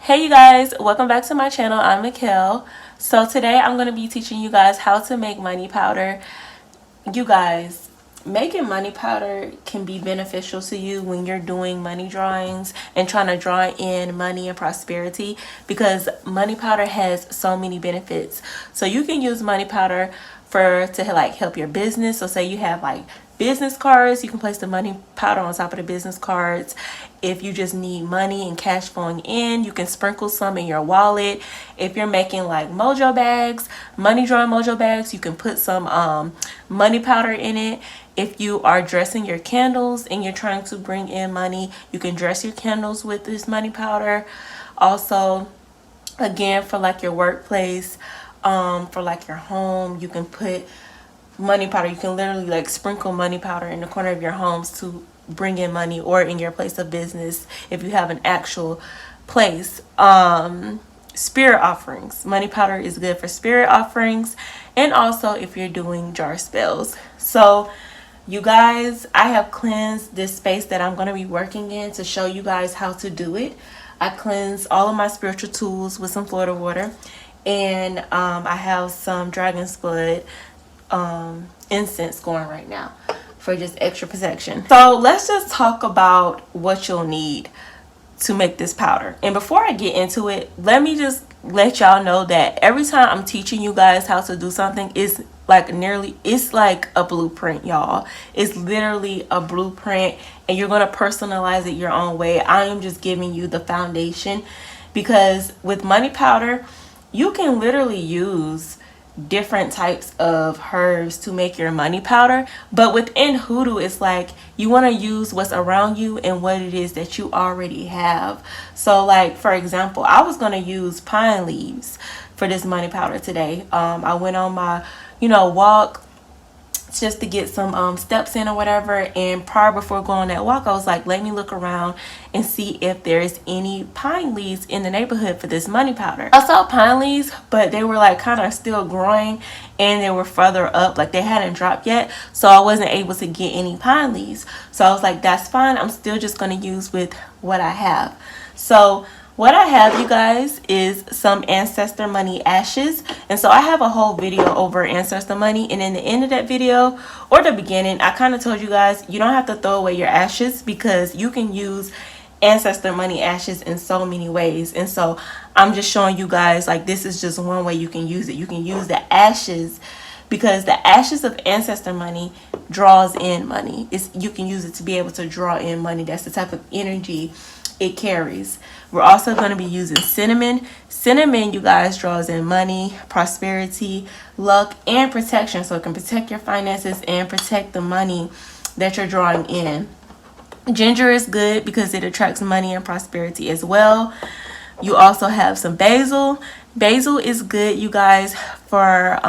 Hey you guys, welcome back to my channel. I'm Mikkel. So today I'm going to be teaching you guys how to make money powder. You guys, making money powder can be beneficial to you when you're doing money drawings and trying to draw in money and prosperity, because money powder has so many benefits. So you can use money powder to like help your business. So say you have like business cards, you can place the money powder on top of the business cards. If you just need money and cash flowing in, you can sprinkle some in your wallet. If you're making like mojo bags, money drawing mojo bags, you can put some money powder in it. If you are dressing your candles and you're trying to bring in money, you can dress your candles with this money powder. Also, again, for like your workplace, for like your home, you can put money powder. You can literally like sprinkle money powder in the corner of your homes to bring in money, or in your place of business if you have an actual place. Spirit offerings, money powder is good for spirit offerings, and also if you're doing jar spells. So you guys, I have cleansed this space that I'm going to be working in to show you guys how to do it. I cleanse all of my spiritual tools with some Florida water, and I have some dragon's blood incense going right now for just extra protection. So let's just talk about what you'll need to make this powder. And before I get into it, let me just let y'all know that every time I'm teaching you guys how to do something, it's like a blueprint, y'all. It's literally a blueprint, and you're going to personalize it your own way. I am just giving you the foundation, because with money powder, you can literally use different types of herbs to make your money powder, but within Hoodoo, it's like you want to use what's around you and what it is that you already have. So like, for example, I was going to use pine leaves for this money powder today. I went on my walk just to get some steps in or whatever, and before going on that walk, I was like, let me look around and see if there's any pine leaves in the neighborhood for this money powder. I saw pine leaves, but they were like kind of still growing, and they were further up, like they hadn't dropped yet, so I wasn't able to get any pine leaves. So I was like, that's fine, I'm still just going to use with what I have. So what I have, you guys, is some ancestor money ashes. And so I have a whole video over ancestor money, and in the end of that video, or the beginning, I kind of told you guys you don't have to throw away your ashes, because you can use ancestor money ashes in so many ways. And so I'm just showing you guys, like, this is just one way you can use it. You can use the ashes, because the ashes of ancestor money draws in money. You can use it to be able to draw in money. That's the type of energy it carries. We're also going to be using cinnamon. Cinnamon, you guys, draws in money, prosperity, luck, and protection. So it can protect your finances and protect the money that you're drawing in. Ginger is good because it attracts money and prosperity as well. You also have some basil. Basil is good, you guys, for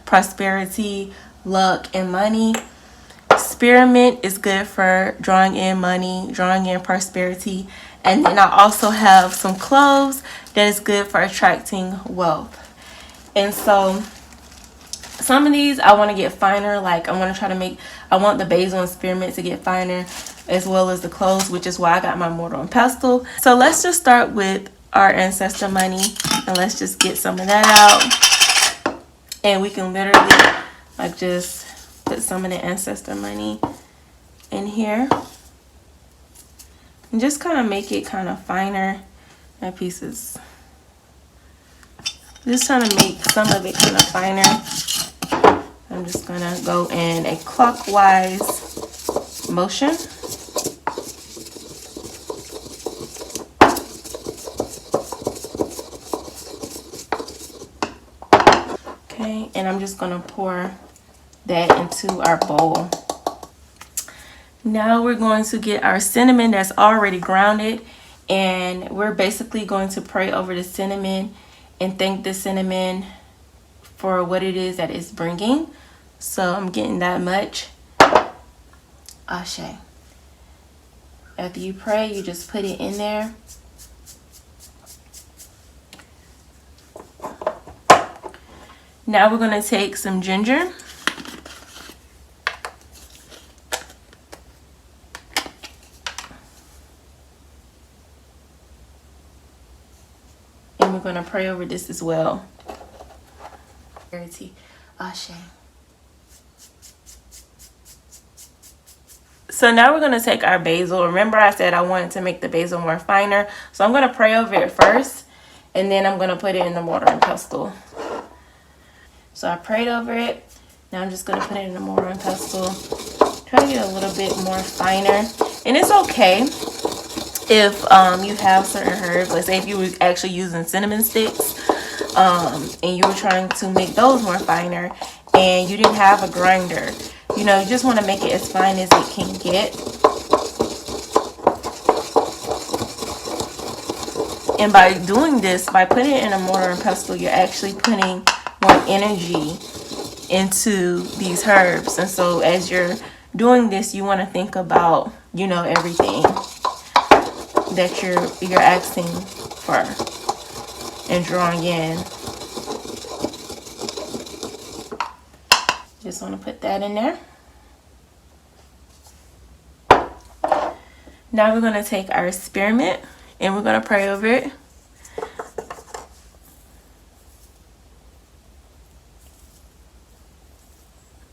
prosperity, luck, and money. Spearmint is good for drawing in money, drawing in prosperity. And then I also have some cloves that is good for attracting wealth. And so some of these I want to get finer. Like I want the basil and spearmint to get finer, as well as the cloves, which is why I got my mortar and pestle. So let's just start with our ancestor money, and let's just get some of that out. And we can literally like just put some of the ancestor money in here and just kind of make it kind of finer at pieces. Just trying to make some of it kind of finer. I'm just gonna go in a clockwise motion. Okay, and I'm just gonna pour that into our bowl. Now we're going to get our cinnamon that's already grounded, and we're basically going to pray over the cinnamon and thank the cinnamon for what it is that it's bringing. So I'm getting that much. Ashe. After you pray, you just put it in there. Now we're going to take some ginger. And we're going to pray over this as well. Ashe. So now we're going to take our basil. Remember I said I wanted to make the basil more finer. So I'm going to pray over it first. And then I'm going to put it in the mortar and pestle. So I prayed over it. Now I'm just going to put it in the mortar and pestle. Try to get a little bit more finer. And it's okay if you have certain herbs. Let's say if you were actually using cinnamon sticks. And you were trying to make those more finer. And you didn't have a grinder. You know, you just want to make it as fine as it can get. And by doing this, by putting it in a mortar and pestle, you're actually putting more energy into these herbs. And so as you're doing this, you want to think about, you know, everything that you're asking for and drawing in. Just want to put that in there. Now we're going to take our spearmint and we're going to pray over it.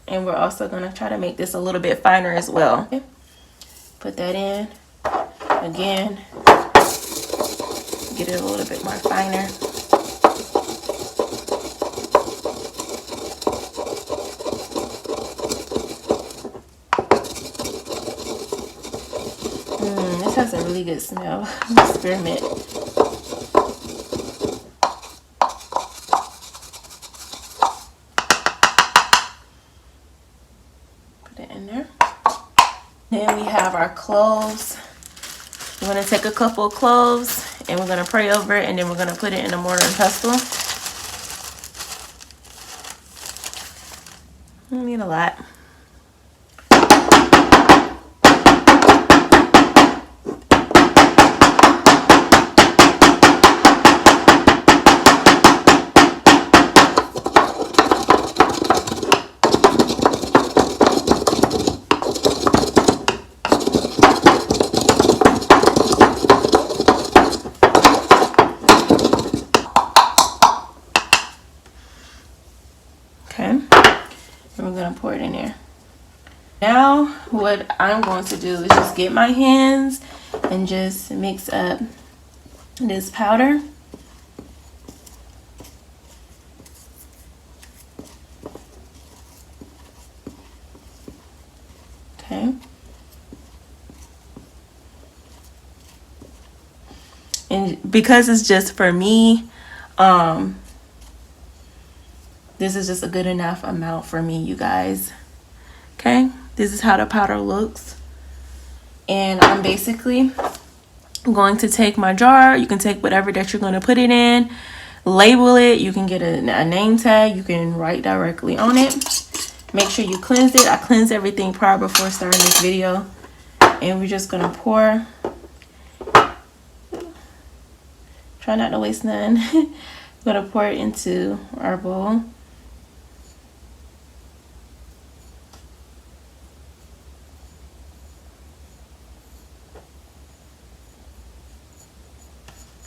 And we're also going to try to make this a little bit finer as well. Put that in. Again, get it a little bit more finer. This has a really good smell. Spearmint. Put it in there. Then we have our cloves. We're going to take a couple of cloves and we're going to pray over it, and then we're going to put it in a mortar and pestle. I need a lot. Okay, and we're going to pour it in there. Now what I'm going to do is just get my hands and just mix up this powder. Okay. And because it's just for me, this is just a good enough amount for me, you guys. Okay, this is how the powder looks. And I'm basically going to take my jar. You can take whatever that you're going to put it in, label it. You can get a name tag. You can write directly on it. Make sure you cleanse it. I cleanse everything prior before starting this video. And we're just going to pour. Try not to waste none. We're going to pour it into our bowl.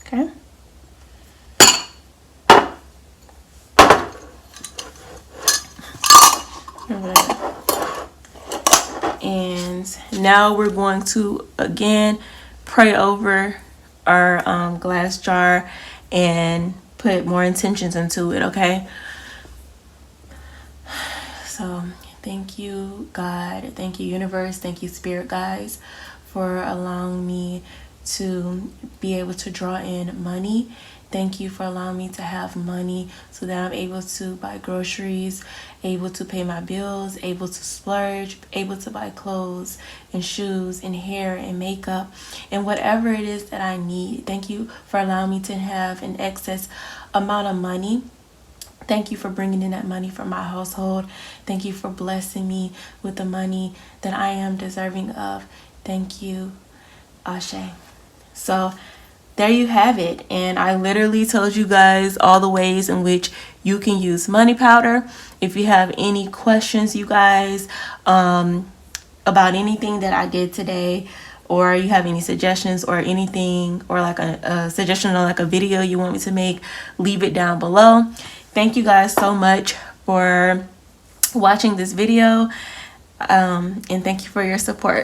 Okay. And now we're going to again pray over our glass jar and put more intentions into it. Okay, so thank you, God. Thank you, universe. Thank you, spirit guides, for allowing me to be able to draw in money. Thank you for allowing me to have money so that I'm able to buy groceries, able to pay my bills, able to splurge, able to buy clothes and shoes and hair and makeup and whatever it is that I need. Thank you for allowing me to have an excess amount of money. Thank you for bringing in that money for my household. Thank you for blessing me with the money that I am deserving of. Thank you. Ashe. So there you have it. And I literally told you guys all the ways in which you can use money powder. If you have any questions, you guys, about anything that I did today, or you have any suggestions or anything, or like a suggestion on like a video you want me to make, leave it down below. Thank you guys so much for watching this video, and thank you for your support.